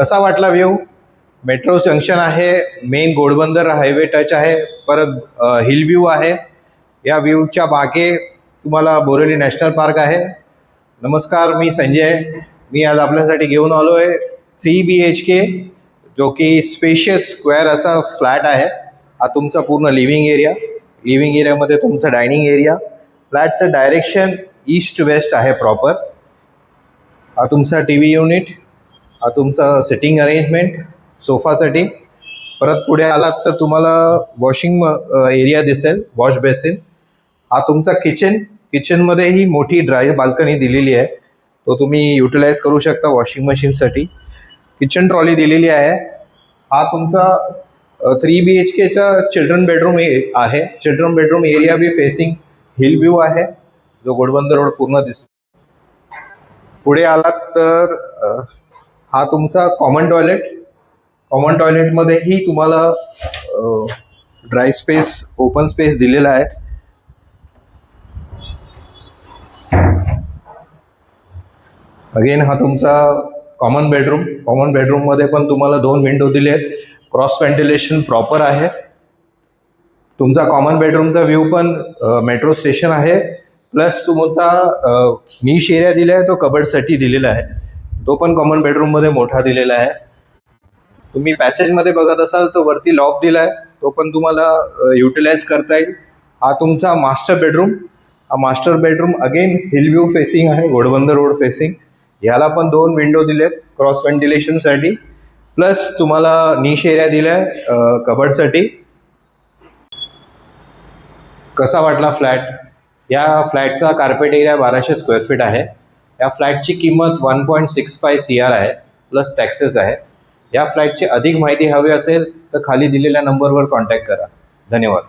कसा वाटला view? Metro junction आहे, मेन घोडबंदर हायवे टच आहे, परत हिल व्ह्यू आहे. या व्ह्यूच्या मागे तुम्हाला बोरिवली नॅशनल पार्क आहे. नमस्कार, मी संजय. मी आज आपल्यासाठी घेऊन आलो आहे 3 BHK जो की स्पेशियस स्क्वेअर असा फ्लॅट आहे. हा तुमचा पूर्ण लिव्हिंग एरियामध्ये तुमचा डायनिंग एरिया. फ्लॅटचं डायरेक्शन ईस्ट वेस्ट आहे प्रॉपर. हा तुमचा TV युनिट, हा तुमचा सिटिंग अरेंजमेंट सोफासाठी. परत पुढे आलात तर तुम्हाला वॉशिंग एरिया दिसेल, वॉश बेसिन. हा तुमचा किचनमध्ये ही मोठी ड्राय बाल्कनी दिलेली आहे, तो तुम्ही युटिलाइज करू शकता वॉशिंग मशीनसाठी. किचन ट्रॉली दिलेली आहे. हा तुमचा 3 BHKचा चिल्ड्रन बेडरूम आहे. Children bedroom area be facing hill view आहे, जो घोडबंदर रोड पूर्ण दिसतो. पुढे आलात तर हा तुमचा कॉमन टॉयलेटमध्येही तुम्हाला ड्राय स्पेस, ओपन स्पेस दिलेला आहे. अगेन हा तुमचा कॉमन बेडरूममध्ये पण तुम्हाला 2 विंडो दिले आहेत. क्रॉस व्हेंटिलेशन प्रॉपर आहे. तुमचा कॉमन बेडरूमचा व्ह्यू पण मेट्रो स्टेशन आहे. प्लस तुमचा निश एरिया दिला आहे, तो कबर्डसाठी दिलेला आहे. तो पण कॉमन बेडरूममध्ये मोठा दिलेला आहे. तुम्ही पॅसेजमध्ये बघत असाल तर वरती लॉक दिला आहे, तो पण तुम्हाला युटिलाइज करता येईल. हा तुमचा master bedroom again hill view facing आहे, घोडबंदर रोड फेसिंग. याला पण 2 विंडो दिलेत क्रॉस व्हेंटिलेशनसाठी. प्लस तुम्हाला निश एरिया दिला आहे कबर्डसाठी. कसा वाटला फ्लॅट? या फ्लॅटचा कार्पेट एरिया 1200 स्क्वेअर फीट आहे. या फ्लॅटची किंमत 1.65 CR आहे, प्लस टॅक्सेस आहे. या फ्लॅटची अधिक माहिती हवी असेल तर खाली दिलेल्या नंबरवर कॉन्टॅक्ट करा. धन्यवाद.